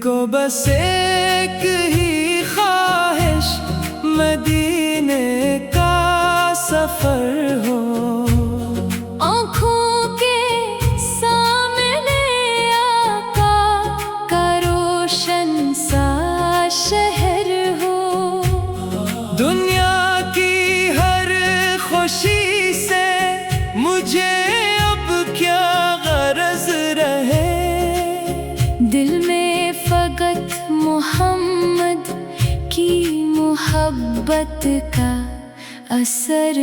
को बस एक ही ख्वाहिश, मदीने का सफर हो। आँखों के सामने आका का रोशन सा शहर हो। दुनिया की हर खुशी से मुझे अब क्या गरज रहे। दिल में फकत मोहम्मद की मोहब्बत का असर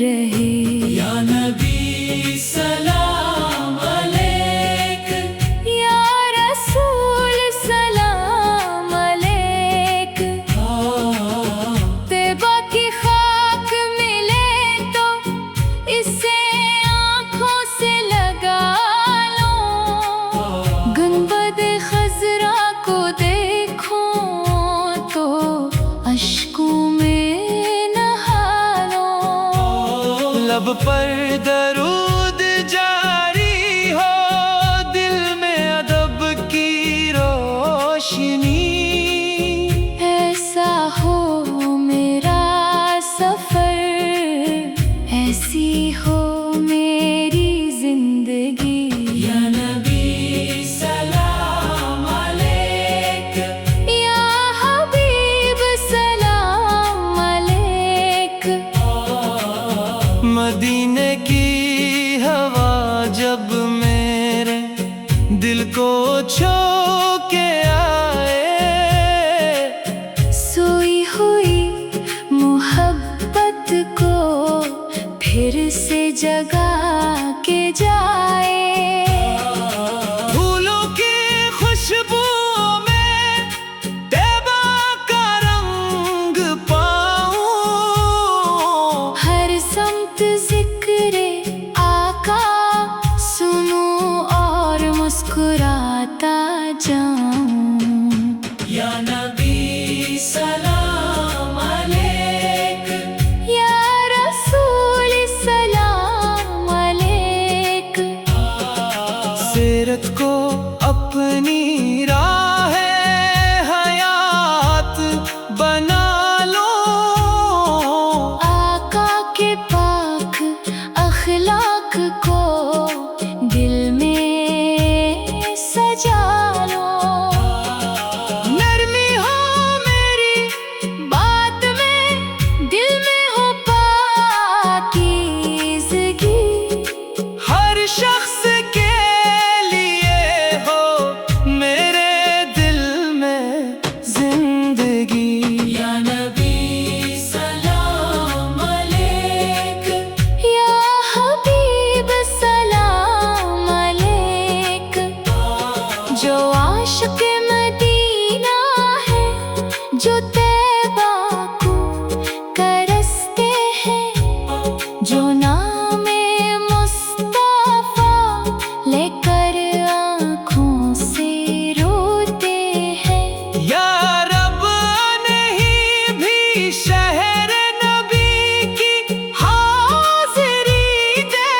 रहे। या नबी सलाम अलैक, या रसूल सलाम अलैक। तैबा की खाक मिले तो इसे आँखों से लगा लो। गुंबद खजरा को देखो तो अश्कों में नहा लो। लब पर दरूद जारी हो, दिल में अदब की रोशनी। ऐसा हो मेरा सफर, ऐसी हो मेरी जिंदगी। या नबी सलाम अलैक, या हबीब सलाम अलैक। मदीने की हवा जब मेरे दिल को छू के आए। सोई हुई मोहब्बत को फिर से जगा के जाए। फूलों की खुशबू में तैबा का रंग पाऊं। हर समत जिक्रे आका सुनूं और मुस्कुराता जाऊं। या नबी सलाम अलैक, या रसूल सलाम अलैक। सीरत को अपनी राह हयात बना लो। आका के पाक अखलाक को दिल में सजा लो। नरमी हो मेरी बात में, दिल में हो पाकीज़गी। हर शख्स के लिए हो मेरे दिल में जिंदगी। या नबी सलाम अलैक, या हबीब सलाम अलैक। जो आशिक मदीना है, जो तैबा को करसते हैं, जो नामे मुस्तफा लेकर आँखों से रोते हैं। या रब नहीं भी शहर नबी की हाज़िरी दे।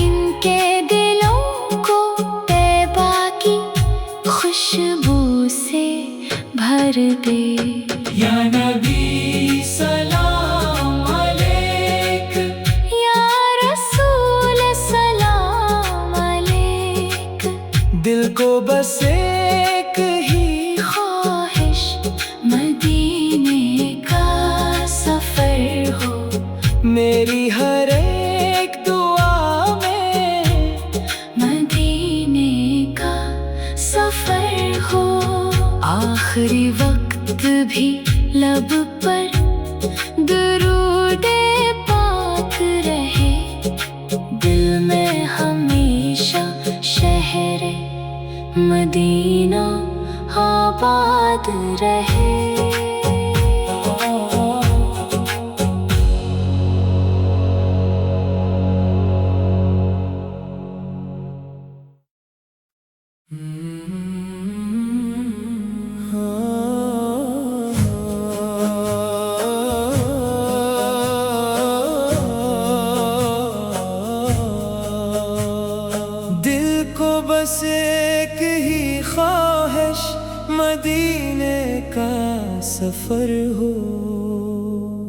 इनके दिलों को तैबा की खुशबू से भर दे। या नबी सलाम अलैक, या रसूल सलाम अलैक। दिल को बस एक ही ख्वाहिश, मदीने का सफर हो। मेरी हर एक दुआ में मदीने का सफर हो। आखिरी वक्त भी लब पर दुरूदे पाक रहे। दिल में हमेशा शहर मदीना आबाद रहे। बस एक ही ख्वाहिश सफर हो।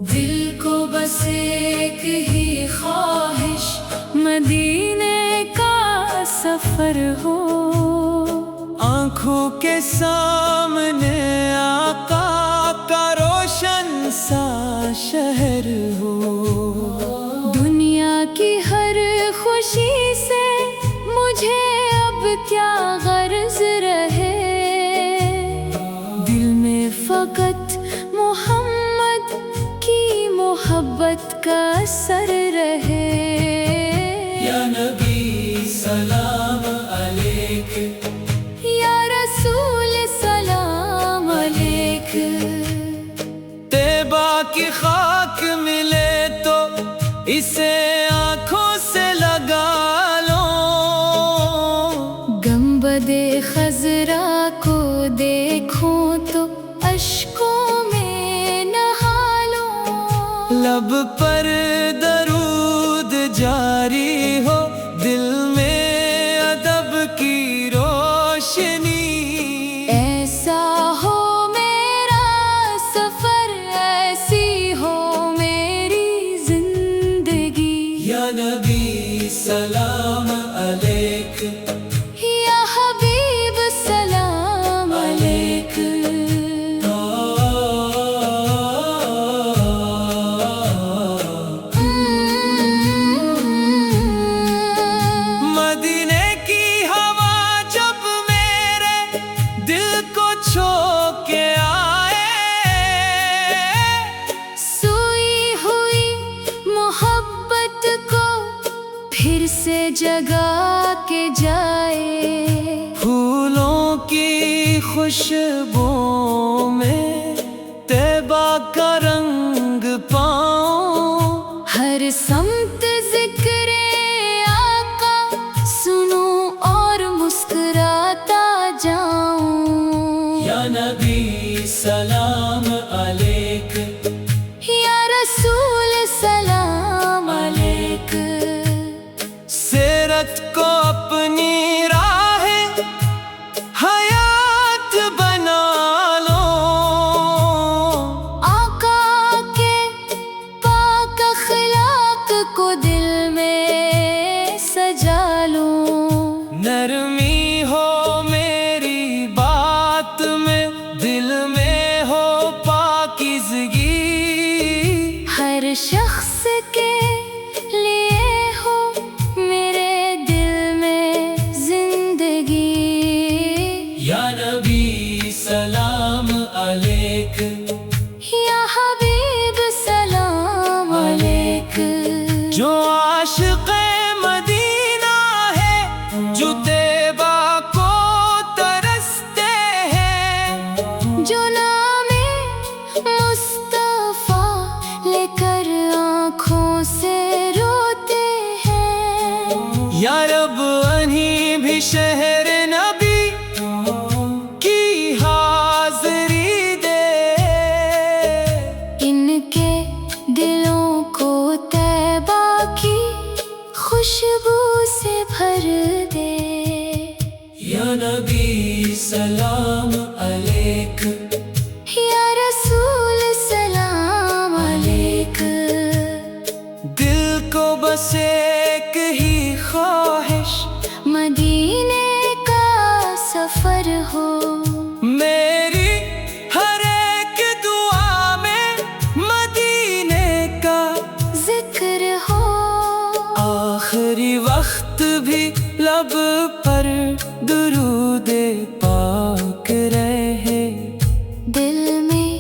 दिल को बस एक ही ख्वाहिश, मदीने का सफर हो। आँखों के सामने आका का रोशन सा शहर हो। दुनिया की हर खुशी से मुझे अब क्या गर्ज रहे, दिल में फकत मोहम्मद की मोहब्बत का असर रहे। या नबी सलाम अलैक, या रसूल सलाम अलैक। तैबा की खाक मिले तो इसे आँखों से लगा लो। गंबदे खजरा को देखो तो अश्कों में नहा लो। लब पर दरूद जारी हो, दिल में अदब की रोशनी। ऐसा हो मेरा सफर, ऐसी हो मेरी जिंदगी। या नबी सलाम अलैक, या हबीब सलाम अलैक। मदीने की हवा जब मेरे दिल को छू के आए, सोई हुई मोहब्बत को फिर से जगा के जाए। फूलों की खुशबू में तैबा का रंग पाऊं। हर समत जिक्रे आका सुनूं और मुस्कुराता जाऊं। या नबी सलाम अलैक, या रसूल सलाम अलैक। सीरत को अपनी राह हयात बना लो। आका के पाक अखलाक को दिल में सजा लो। नरमी हो मेरी बात में, दिल में हो पाकीज़गी। हर शख्स के लिए हो मेरे दिल में जिंदगी। या नबी सलाम अलैक, या हबीब सलाम अलैक। जो आशिक़े मदीना है, जो तैबा को तरसते हैं, जो नामे मुस्तफा लेकर आँखों से रोते हैं। या रब अन्हीं भी शहर नबी की हाज़री दे। इनके दिलों को तैबा की खुशबू से भर दे। या नबी सलाम अलैक, या रसूल सलाम अलैक। दिल को बस एक ही ख्वाहिश, मदीने का सफर हो। मेरी हर एक दुआ में मदीने का जिक्र हो। आखिरी वक्त भी लब पर दुरूदे पाक रहे। दिल में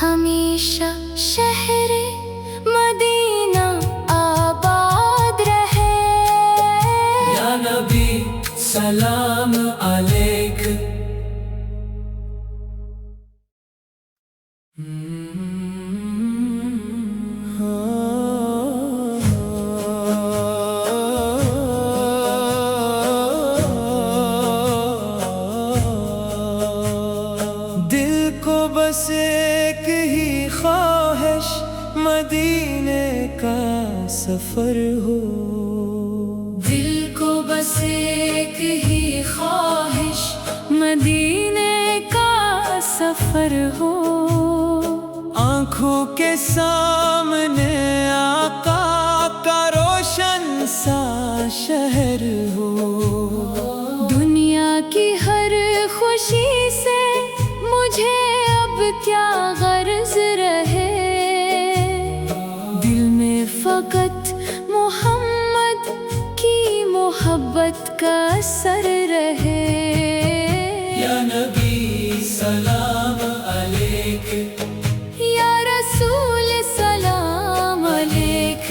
हमेशा शहरे मदीना आबाद रहे। या नबी सलाम अलैक। बस एक ही ख्वाहिश मदीने का सफर हो। दिल को बस एक ही ख्वाहिश मदीने का सफर हो। आँखों के सामने आका का रोशन सा शहर हो। दुनिया की हर खुशी से मुझे अब क्या गर्ज रहे, दिल में फकत मोहम्मद की मोहब्बत का असर रहे। या नबी सलाम अलैक, या रसूल सलाम अलैक।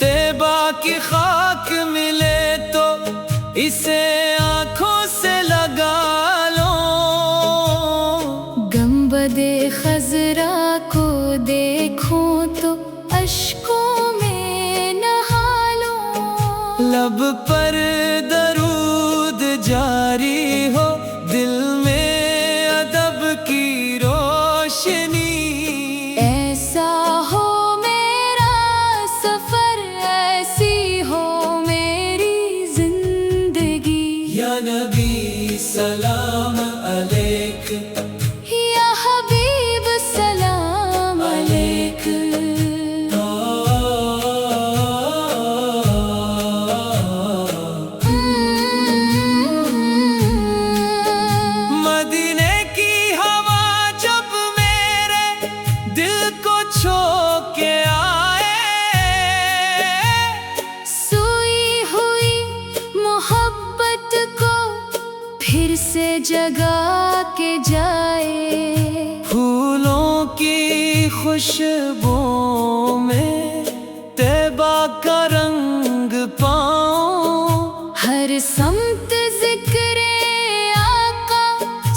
तैबा की खाक मिले तो इसे आँखों से लगा लो। गंबदे खजरा को देखो तो अश्कों में नहा लो। लब पर दरूद जारी हो, दिल में अदब की रोशनी। ऐसा हो मेरा सफर, ऐसी हो मेरी जिंदगी। या नबी सलाम अलैक, या हबीब सलाम अलैक। मदीने की हवा जब मेरे दिल को छू के आए, सोई हुई मोहब्बत को फिर से जगा के जाए। फूलों की खुशबू में तैबा का रंग पाऊं। हर समत जिक्रे आका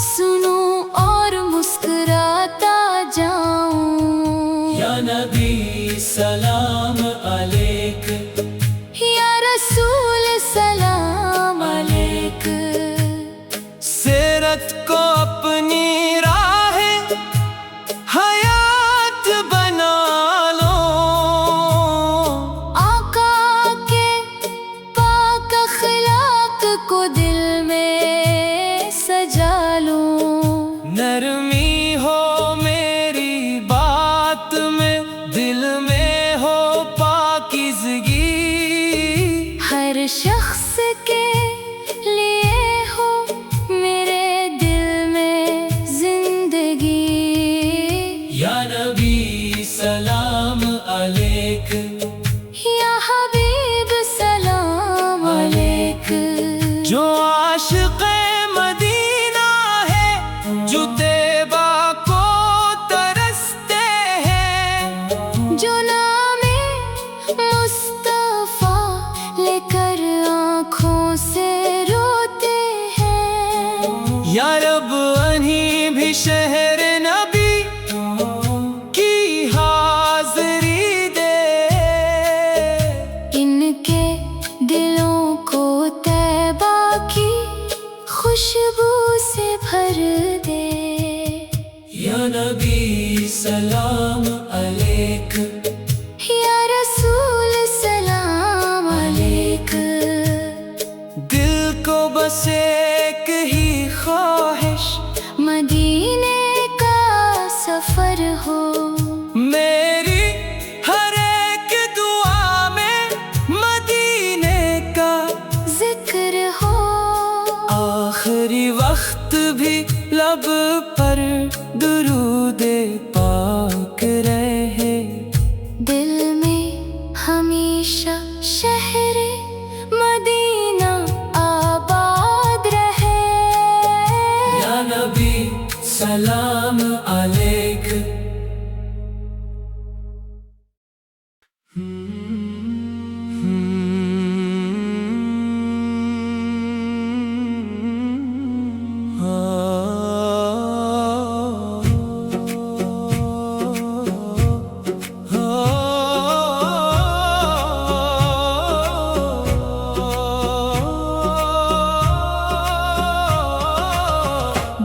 सुनूं और मुस्कुराता जाऊं। या नबी सलाम अलैक, या रसूल सलाम अलैक। सीरत को अपनी राह हयात बना लो। आका के पाक अखलाक को दिल में सजा लो। नरमी हो मेरी बात में, दिल में हो पाकीज़गी। हर शख्स के लिए हो मेरे दिल में जिंदगी। या नबी सलाम अलैक, या हबीब सलाम अलैक। जो आशिक़े मदीना है, जो तैबा को तरसते हैं, जो नामे मुस्तफा लेकर आँखों से रोते हैं। या रब उन्हीं भी शहर नबी की हाज़री दे। इनके दिलों को तैबा की खुशबू से भर दे। या नबी सलाम अलैक, या रसूल सलाम अलैक। दिल को बस एक ही ख्वाहिश, मदीने का सफर हो। मेरी हर एक दुआ में मदीने का जिक्र हो। आखिरी वक्त भी लब पर दुरूदे पाक रहे। दिल में हमेशा शहरे मदीना आबाद रहे। या नबी सलाम अलैक।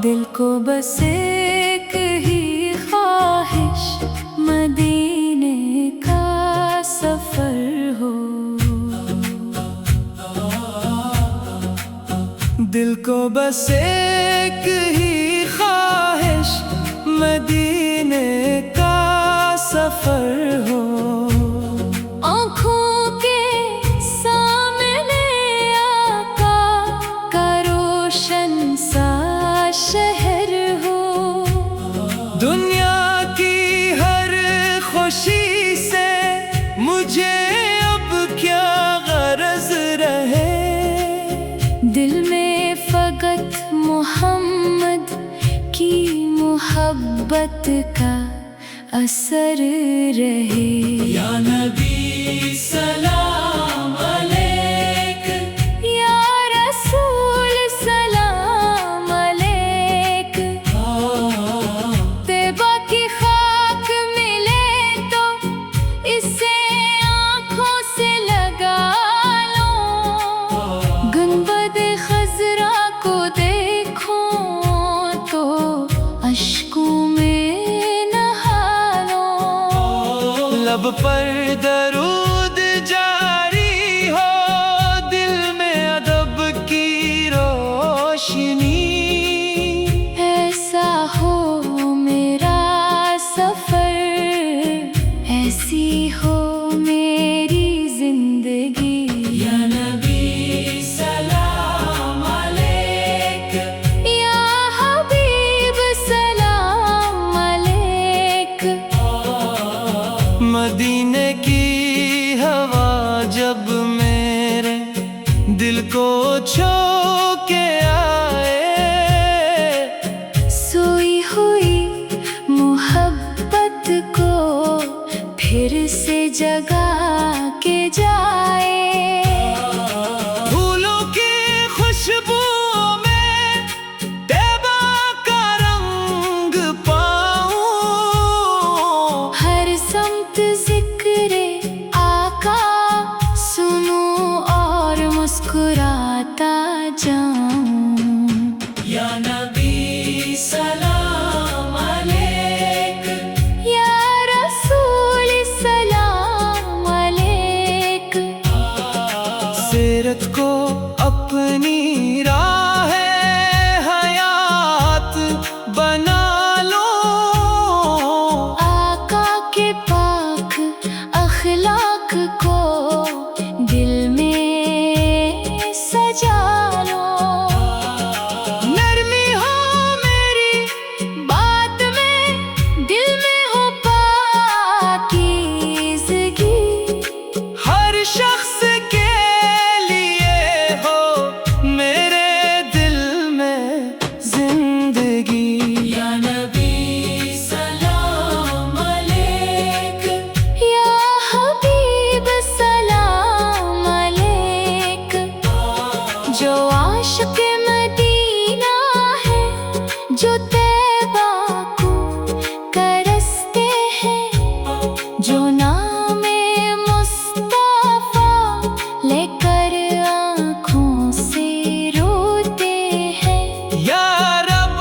दिल को बस एक ही ख्वाहिश, मदीने का सफर हो। दिल को बस एक ही ख्वाहिश, मदीने मोहब्बत का असर रहे। या नबी सलाम अलैक, या रसूल सलाम अलैक। तैबा की खाक मिले तो इसे आँखों से लगा लो, गुंबद खजरा को देखो तो अश्कों में नहा लो। लब पर दरूद जारी हो, दिल में अदब की रोशनी। ऐसा हो मेरा सफर, ऐसी हो मेरी जिंदगी। या नबी सलाम अलैक, या हबीब सलाम अलैक। मदीने की हवा जब मेरे दिल को छू के आए, सोई हुई मोहब्बत को फिर से जगा के जाए। फूलों की खुशबुओं में तैबा का रंग पाऊं। हर समत जिक्रे आका सुनूं और मुस्कुराता जाऊं। या नबी सलाम अलैक, या रसूल सलाम अलैक। सीरत को अपनी राह हयात बना लो। आका के पाक अखलाक को दिल में सजा लो। नरमी हो मेरी बात में, दिल में हो पाकीज़गी। हर शख्स के लिए हो मेरे दिल में जिंदगी। या नबी सलाम अलैक, या हबीब सलाम अलैक। जो आशिक़ मदीना है, जो तैबा को करसते हैं, जो नामे मुस्तफ़ा लेकर आँखों से रोते हैं। या रब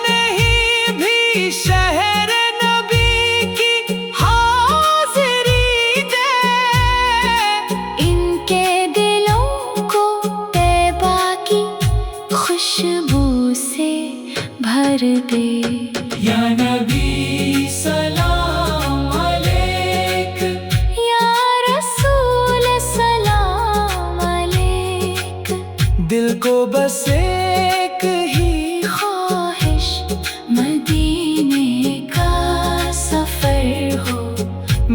नहीं भी शहर नबी की हाज़िरी दे। इनके दिलों को तैबा की खुशबू से भर दे। या नबी सलाम अलैक, या रसूल सलाम अलैक। दिल को बस एक ही ख्वाहिश मदीने का सफर हो,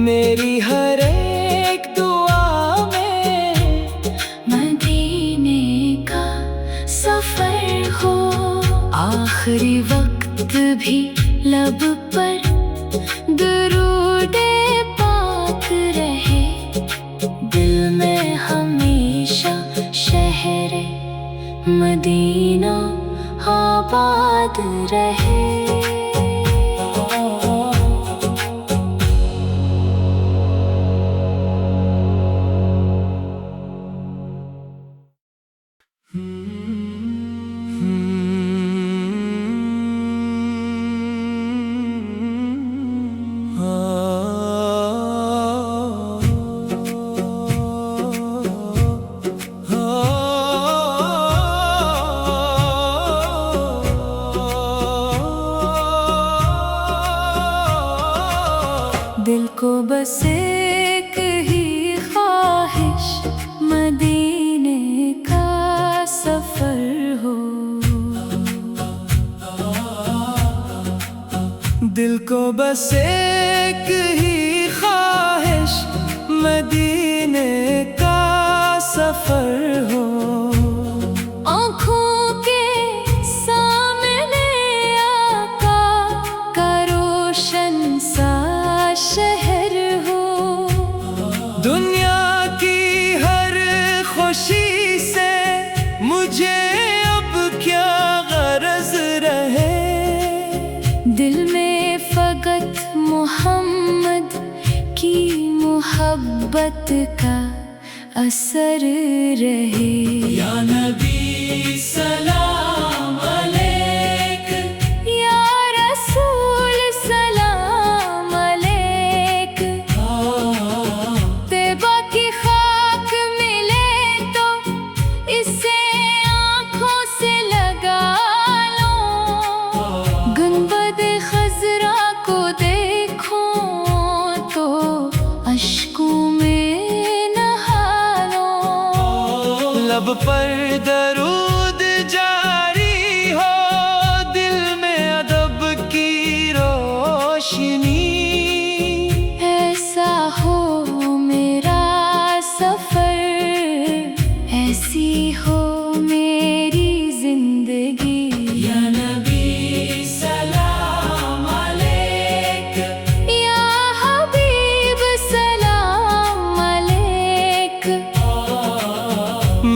मेरी हर एक दुआ में मदीने का सफर हो। आखिरी वक्त भी लब पर दुरूदे पाक रहे, दिल में हमेशा शहरे मदीना आबाद रहे। दिल को बस एक ही ख्वाहिश मदीने का सफर हो। दिल को बस एक ही ख्वाहिश मदीने का सफर हो। आँखों के सामने आका दुनिया की हर खुशी से मुझे अब क्या गरज रहे। दिल में फकत मोहम्मद की मोहब्बत का असर रहे। या नबी सलाम अलैक, या रसूल सलाम अलैक। तैबा की खाक मिले तो इसे आँखों से लगा लो। गुंबद खजरा को देखो तो अश्कों में नहा लो। लब पर दरूद जारी हो, दिल में अदब की रोशनी। ऐसा हो मेरा सफर, ऐसी हो मेरी जिंदगी। या नबी सलाम अलैक, या हबीब सलाम अलैक।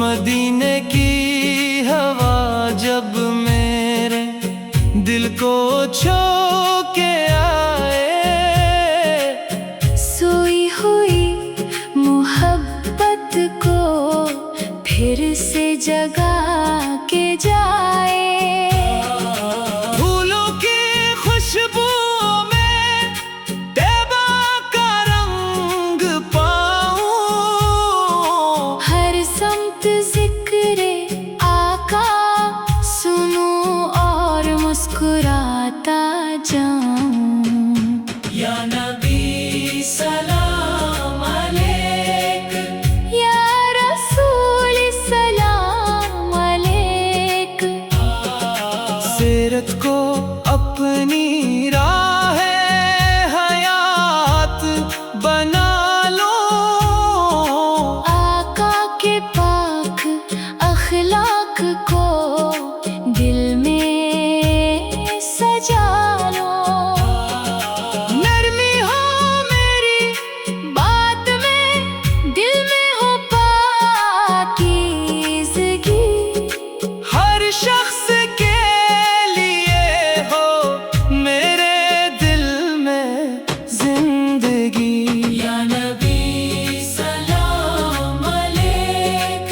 मदीने की हवा जब मेरे दिल को छू के आए, सोई हुई मोहब्बत को फिर से जगा के जाए। फूलों की खुशबू में तैबा का रंग पाऊं। हर समत जिक्रे आका सुनूं और मुस्कुराता जाऊं। या नबी सलाम अलैक, या रसूल सलाम अलैक। सीरत को अपनी राह हयात बना लो। आका के पाक अखलाक को दिल में सजा लो। नरमी हो मेरी बात में, दिल में हो पाकीज़गी। हर शख्स के लिए हो मेरे दिल में जिंदगी। या नबी सलाम अलैक,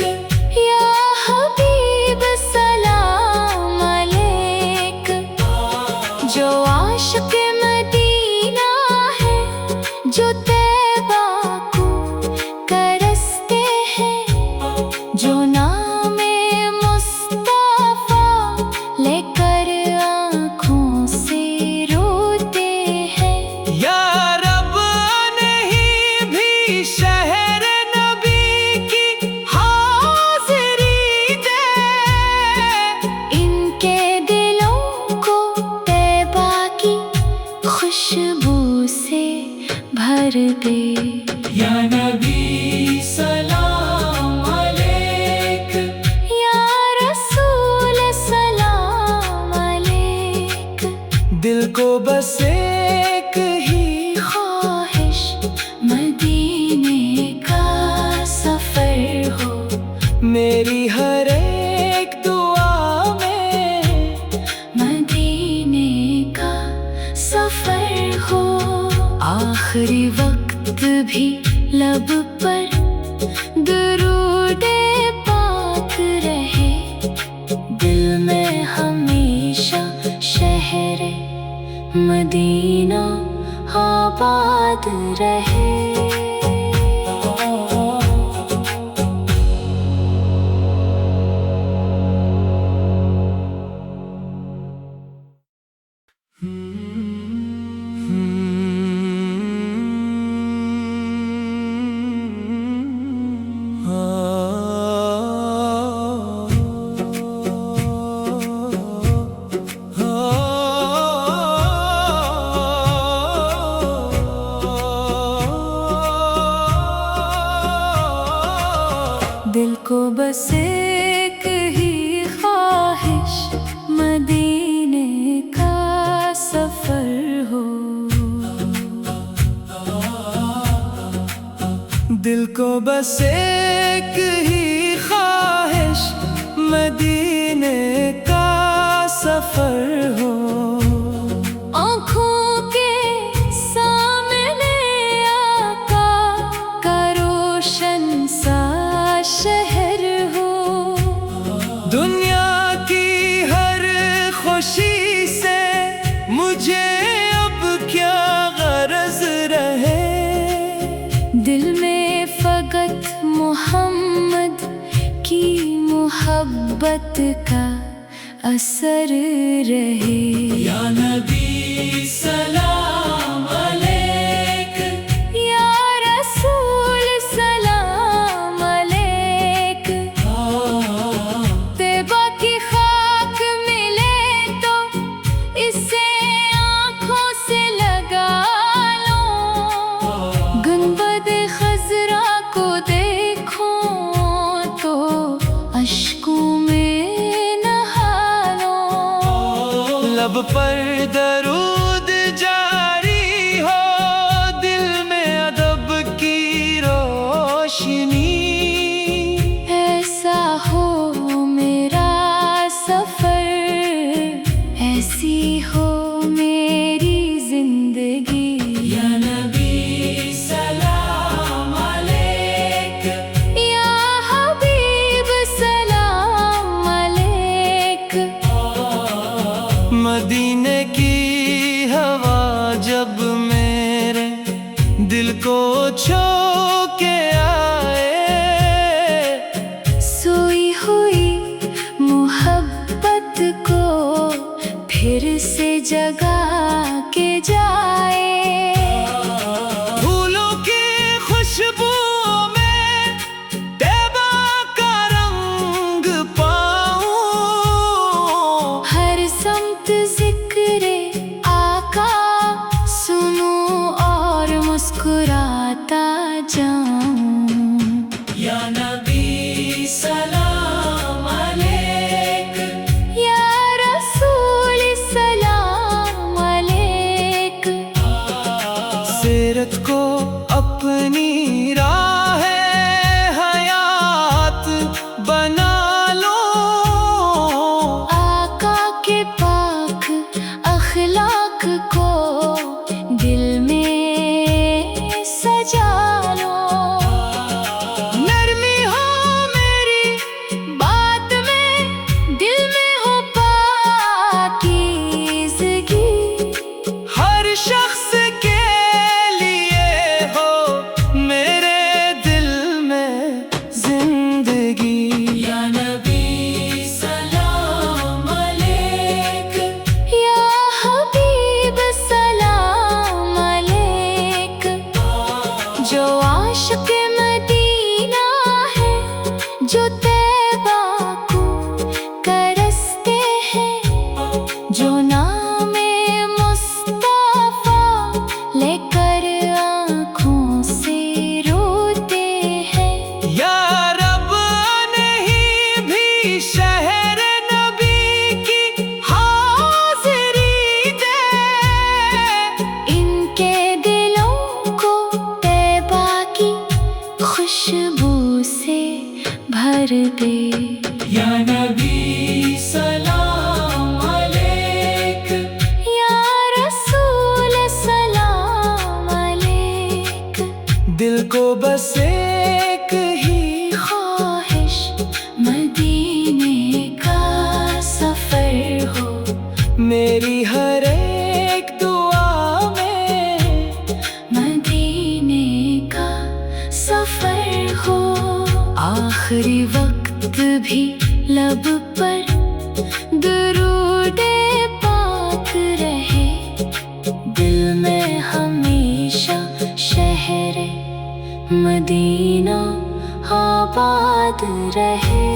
या हबीब सलाम अलैक। जो आशिक़ मदीना है, जो तैबा को करसते हैं, जो नामे मुस्तफ़ा लेकर आँखों से रोते हैं। या रब नहीं भी शहर नबी की हाज़िरी दे। इनके दिलों को तैबा की खुशबू से भर दे। या नबी सलाम अलैक, या रसूल सलाम अलैक। दिल को बस एक ही ख्वाहिश मदीने का सफर हो। मेरी हर एक दुआ में मदीने का सफर हो। आखिरी वक्त भी लब पर दुरूदे पाक रहे। दिल में हमेशा शहर मदीना आबाद रहे। दिल को बस एक ही ख्वाहिश मदीने का सफर हो। दिल को बस एक ही ख्वाहिश, मदीने का सफर हो। आँखों के सामने आका का रोशन सा शहर हो। दुनिया की हर खुशी से मुझे अब क्या गरज रहे। दिल में फकत मोहम्मद की मोहब्बत का असर रहे। या नबी सलाम अलैक, या रसूल सलाम अलैक। तैबा की खाक मिले तो इसे आँखों से लगा लो। गुंबद खजरा को देखो तो अश्कों में नहा लो। लब पर दरूद जारी हो, दिल में अदब की रोशनी। ऐसा हो मेरा सफर, ऐसी हो मेरी जिंदगी। या नबी सलाम अलैक, या हबीब सलाम अलैक। मदीने की हवा जब मेरे दिल को छू के आए, सोई हुई मोहब्बत को फिर से जगा के जाए। फूलों की खुशबुओं में तैबा का रंग पाऊं। हर समत जिक्रे आका सुनूं और मुस्कुराता जाऊं। या नबी सलाम अलैक, या रसूल सलाम अलैक। सीरत को अपनी राह हयात बना लो। आका के पाक अखलाक को दिल में सजा लो। नरमी हो मेरी बात में, दिल में हो पाकीज़गी। हर शख्स के लिए हो मेरे दिल में जिंदगी। या नबी सलाम अलैक, या हबीब सलाम अलैक। जो आशिक़ मदीना है, जो तैबा को करसते हैं, जो नामे मुस्तफ़ा लेकर आँखों से रोते हैं। या रब नहीं भी शहर नबी की हाज़िरी दे। इनके दिलों को तैबा की खुशबू से भर दे। या नबी सलाम अलैक, या रसूल सलाम अलैक। दिल को बस एक ही ख्वाहिश, मदीने का सफर हो। मेरी हर एक दुआ में मदीने का सफर हो। आखिरी वक्त भी लब पर दुरूदे पाक रहे। दिल में हमेशा शहर मदीना आबाद रहे।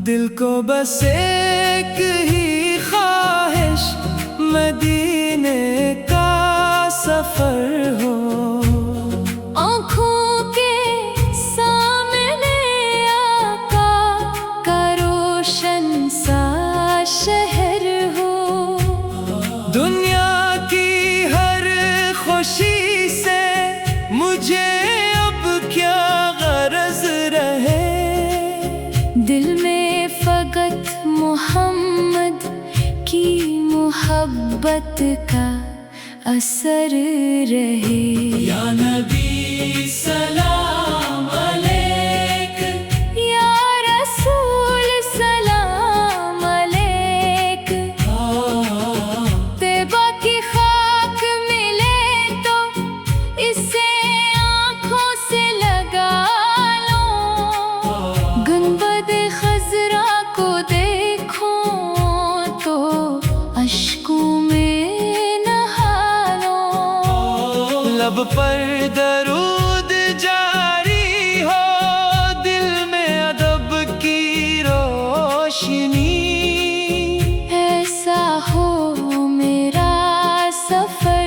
दिल को बस एक ही ख्वाहिश, मदीने का सफर हो। आँखों के सामने आका का रोशन सा शहर हो। दुनिया की हर खुशी से मुझे अब क्या गरज रहे। दिल में फकत मोहम्मद की मोहब्बत का असर रहे। या नबी सलाम अलैक, या रसूल सलाम अलैक। तैबा की खाक मिले तो इसे आँखों से लगा लो। गुंबद खजरा को देखो तो अश्कों में नहा लो। लब पर दरूद जारी हो, दिल में अदब की रोशनी। ऐसा हो मेरा सफर,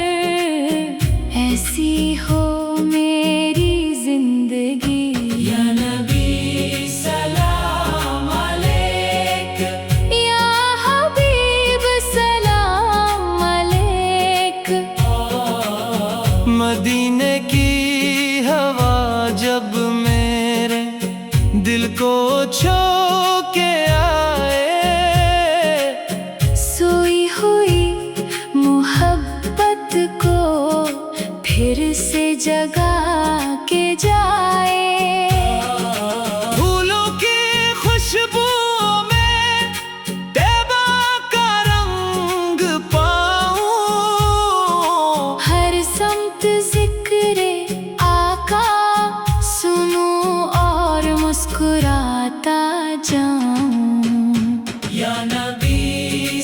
ऐसी हो मेरी जिंदगी। या नबी सलाम अलैक, या हबीब सलाम अलैक। मदीने की हवा जब मेरे दिल को छू के आए। सोई हुई मोहब्बत को फिर से जगा के जाए। फूलों की खुशबुओं में तैबा का रंग पाऊं। हर समत जिक्रे आका सुनूं और मुस्कुराता जाऊं। या नबी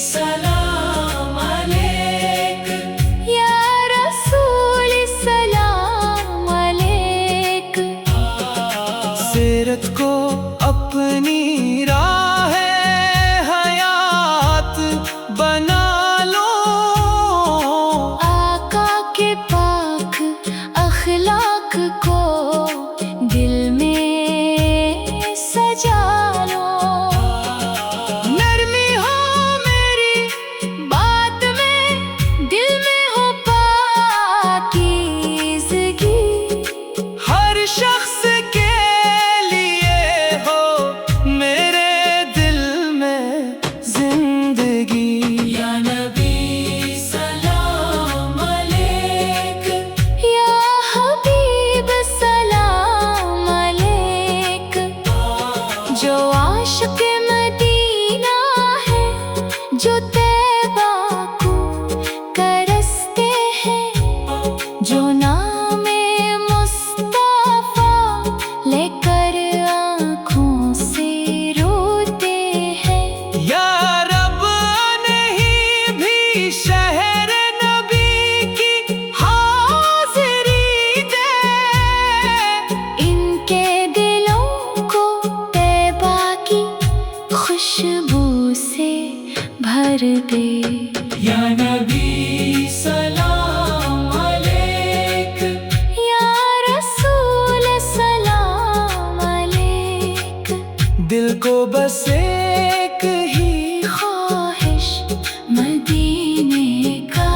सलाम अलैक, या रसूल सलाम अलैक। सीरत को अपनी राह हयात बना लो। आका के पाक अखलाक को दिल में सजा लो। नरमी हो मेरी बात में, दिल में हो पाकीज़गी। हर शख्स के लिए हो मेरे दिल में जिंदगी। या नबी सलाम अलैक, या हबीब सलाम अलैक। जो आशिक़ मदीना है, जो तैबा को करसते हैं, जो नामे मुस्तफ़ा लेकर आँखों से रोते हैं। या रब नहीं भी शहर नबी की हाज़िरी दे। इनके दिलों को तैबा की खुशबू से भर दे। या नबी सलाम अलैक, या रसूल सलाम अलैक। दिल को बस एक ही ख्वाहिश, मदीने का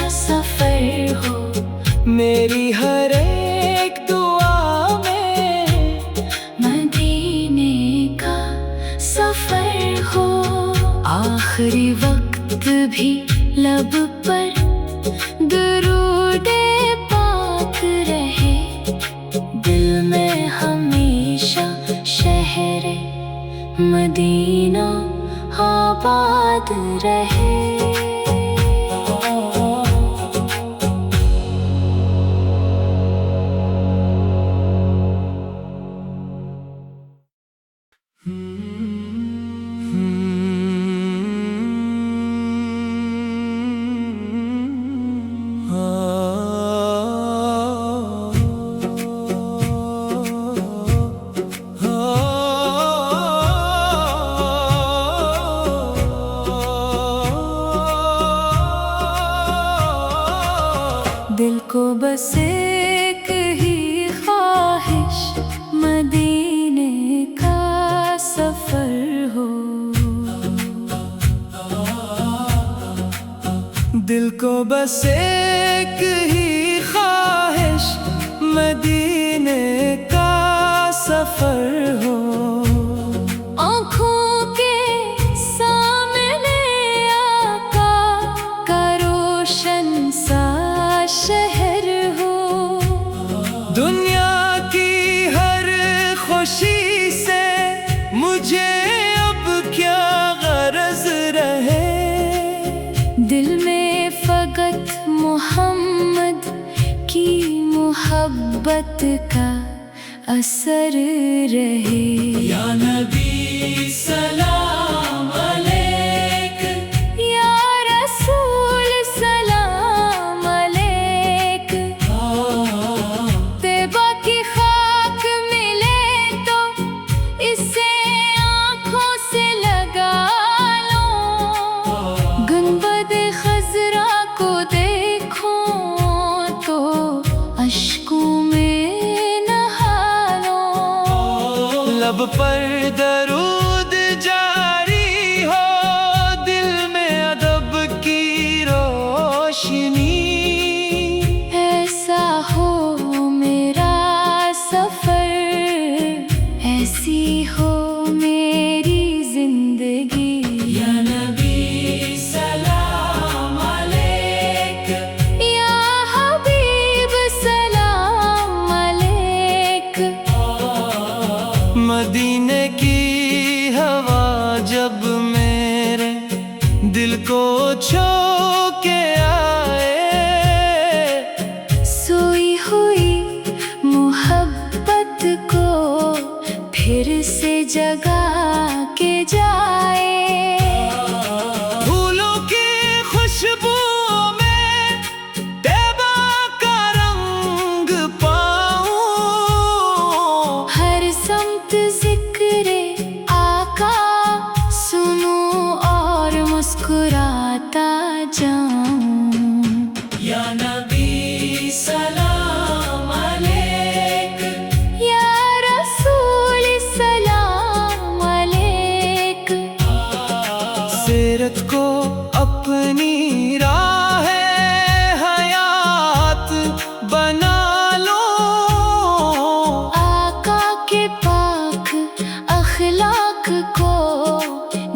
सफर हो। मेरी हर एक दुआ में मदीने का सफर हो। आखिरी वक्त भी लब पर दुरूदे पाक रहे। दिल में हमेशा शहरे मदीना आबाद रहे। बस एक ही ख्वाहिश, मदीने का सफर हो। दिल को बस एक ही ख्वाहिश, मदीने का सफर हो। आँखों के सामने आका का रोशन सा शहर हो। दुनिया की हर खुशी से मुझे अब क्या गरज रहे। दिल में फकत मोहम्मद की मोहब्बत का असर रहे। या नबी सलाम अलैक, या रसूल सलाम अलैक। तैबा की खाक मिले तो इसे आँखों से लगा लो। गुंबद खजरा को देखो तो अश्कों में नहा लो। लब पर दरूद जारी हो, दिल में अदब की रोशनी। ऐसा हो मेरा सफर, ऐसी हो मेरी जिंदगी। या नबी सलाम अलैक, या हबीब सलाम अलैक। मदीने की हवा जब मेरे दिल को छू के आए। सोई हुई मोहब्बत को फिर से जगा के जाए। फूलों की खुशबू में तैबा का रंग पाऊं। हर समत जिक्रे आका सुनूं और मुस्कुराता जाऊं। या नबी सलाम अलैक, या रसूल सलाम अलैक। सीरत को अपनी राह हयात बना लो। आका के पाक अखलाक को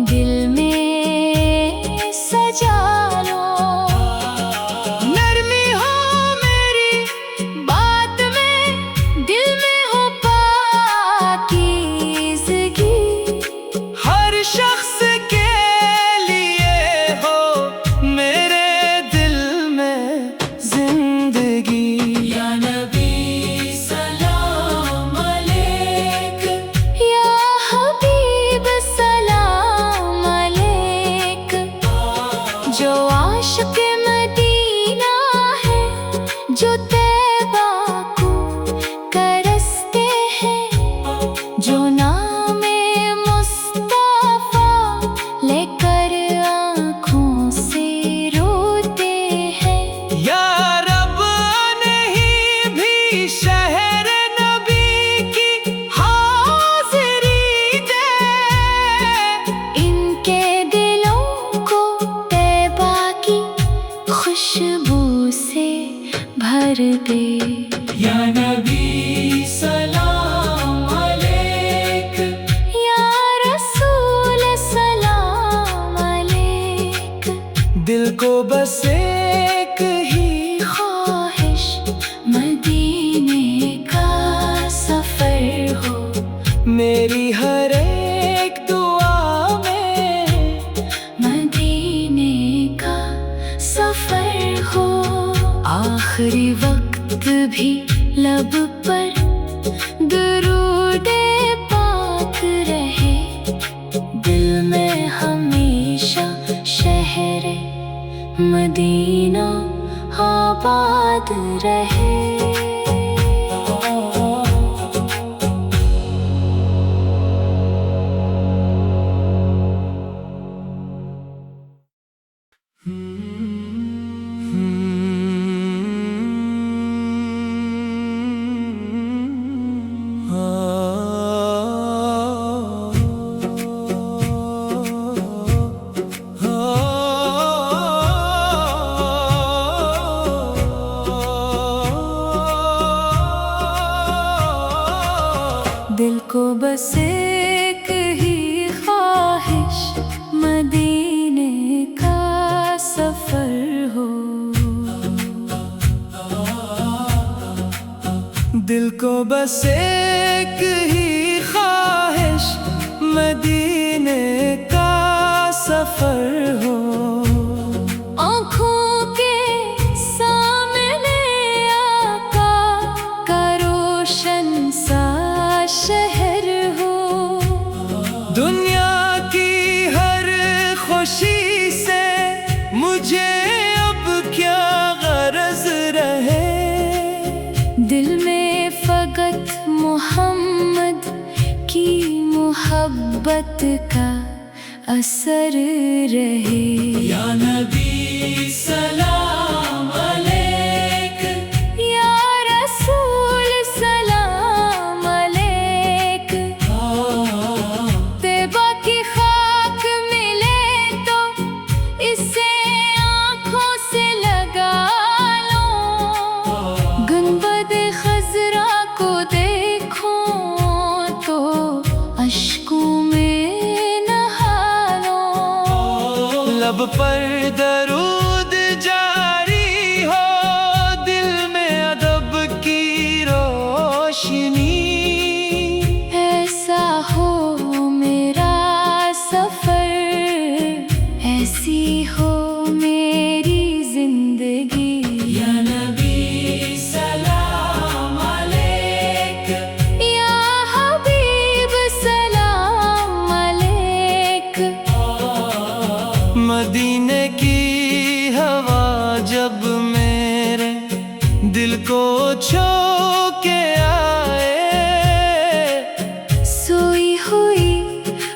दिल में सजा लो। नरमी हो मेरी बात में, दिल में हो पाकीज़गी। हर शख्स के लिए हो मेरे दिल में जिंदगी। या नबी सलाम अलैक, या हबीब सलाम अलैक। जो आशिक़ मदीना है, जो तैबा को करसते हैं, जो नामे मुस्तफ़ा लेकर आँखों से रोते हैं। या रब नहीं भी शहर नबी की हाज़िरी दे। इनके दिलों को तैबा की खुशबू से भर दे। या नबी सलाम अलैक, या रसूल सलाम अलैक। दिल को बस एक ही ख्वाहिश, मदीने का सफर हो। मेरी हर एक दुआ में मदीने का सफर हो। आखिरी वक्त भी लब पर दुरूदे पाक रहे। दिल में हमेशा शहर मदीना आबाद रहे। को बस एक ही ख्वाहिश, मदीने का सफर हो। दिल को बस एक ही ख्वाहिश, मदीने का सफर हो। आँखों के सामने आका का रोशन सा शहर हो। दुनिया की हर खुशी से मुझे अब क्या गरज रहे। दिल में फकत मोहम्मद की मोहब्बत का असर रहे। या नबी सलाम अलैक, या रसूल सलाम अलैक। तैबा की खाक मिले तो इसे आँखों से लगा लो। गुंबद खजरा को देखो तो अश्कों में नहा लो। लब पर दरूद जारी हो, दिल में अदब की रोशनी। ऐसा हो मेरा सफर, ऐसी हो मेरी जिंदगी। या नबी सलाम अलैक, या हबीब सलाम अलैक। मदीने की हवा जब मेरे दिल को छू के आए। सोई हुई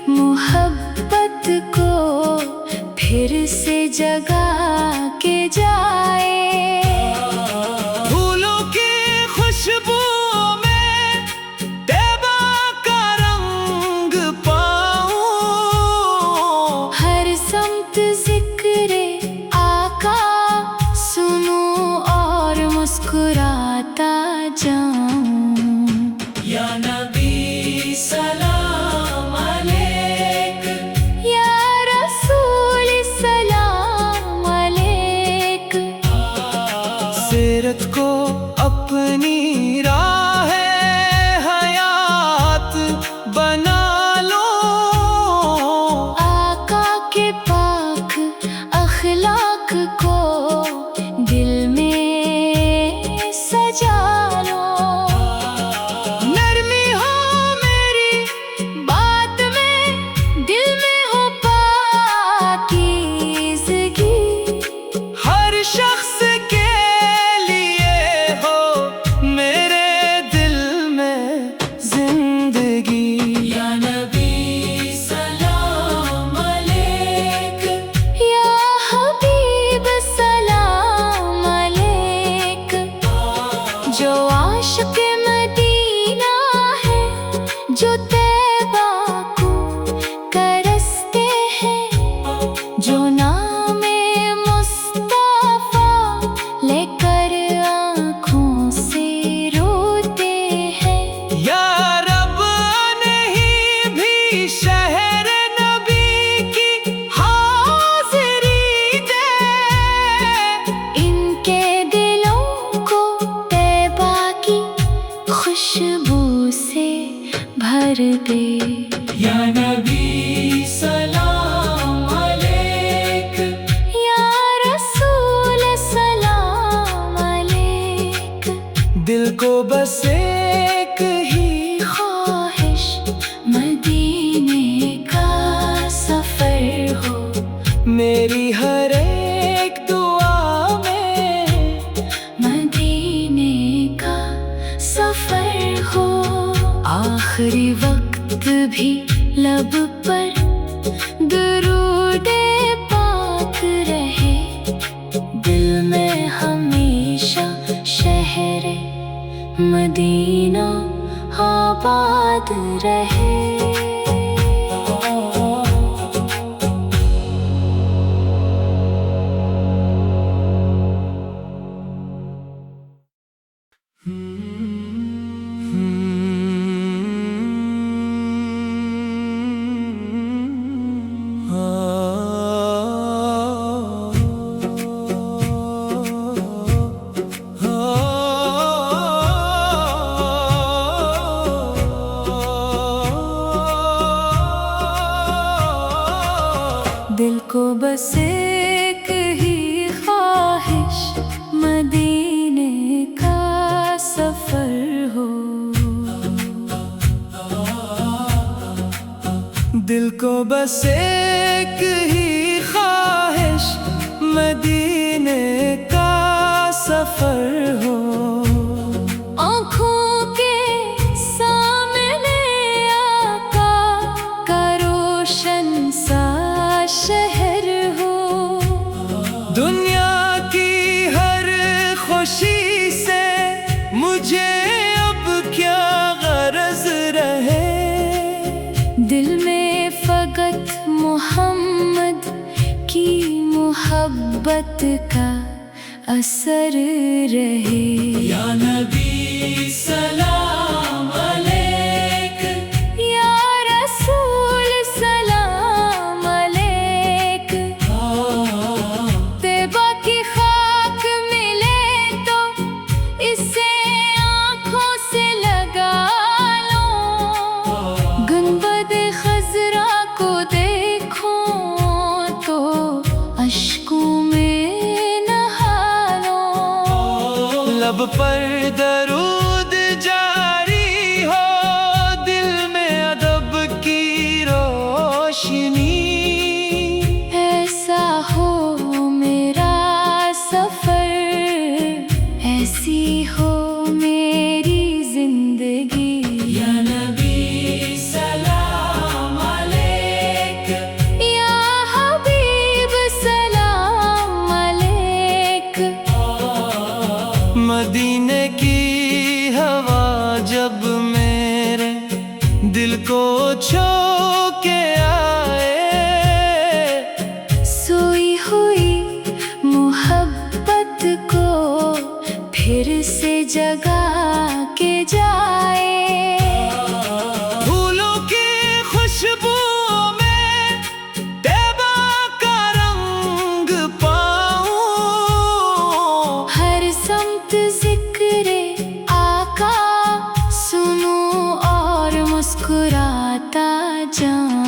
मोहब्बत को फिर से जगा के जाए। फूलों की खुशबुओं में तैबा का रंग पाऊं। हर समत जिक्रे आका सुनूं और मुस्कुराता जाऊं। या नबी सलाम अलैक, या रसूल सलाम अलैक। सीरत को अपनी राह हयात बना लो। आका के पाक अखलाक को दिल में सजा लो। नरमी हो मेरी बात में, दिल में हो पाकीज़गी। हर शख्स के लिए हो मेरे दिल में जिंदगी। या नबी सलाम अलैक, या हबीब सलाम अलैक। जो आशिक़ मदीना है, जो तैबा को करसते हैं, जो नामे मुस्तफ़ा लेकर आँखों से रोते हैं। या रब नहीं भी शहर नबी की हाज़िरी दे। इनके दिलों को तैबा की खुशबू से भर दे। या नबी सलाम अलैक, या रसूल सलाम अलैक। दिल को बस एक ही ख्वाहिश, मदीने का सफर हो। मेरी हर एक दुआ में मदीने का सफर हो। आखिरी वक्त भी लब पर दुरूदे पाक रहे। दिल में हमेशा शहरे मदीना आबाद रहे। बस एक ही ख्वाहिश, मदीने का सफर हो। दिल को बस एक ही ख्वाहिश, मदीने का सफर हो। आँखों के सामने आका का रोशन सा शहर हो। दुनिया की हर खुशी से मुझे अब क्या गरज रहे। दिल में फकत मोहम्मद की मोहब्बत का असर रहे। या नबी सलाम अलैक, या रसूल सलाम अलैक। तैबा की खाक मिले तो इसे आँखों से लगा लो। गुंबद खजरा को देखो तो अश्कों में नहा लो। लब पर दरूद जारी हो, दिल में अदब की रोशनी। ऐसा हो मेरा सफर, ऐसी हो मेरी जिंदगी। या नबी सलाम अलैक, या हबीब सलाम अलैक। मदीने की हवा जब मेरे दिल को छू के आए, सोई हुई मोहब्बत को फिर से जगा के जाए। फूलों की खुशबू में तैबा का रंग पाऊं। हर समत जिक्रे आका सुनूं और मुस्कुराता जाऊं।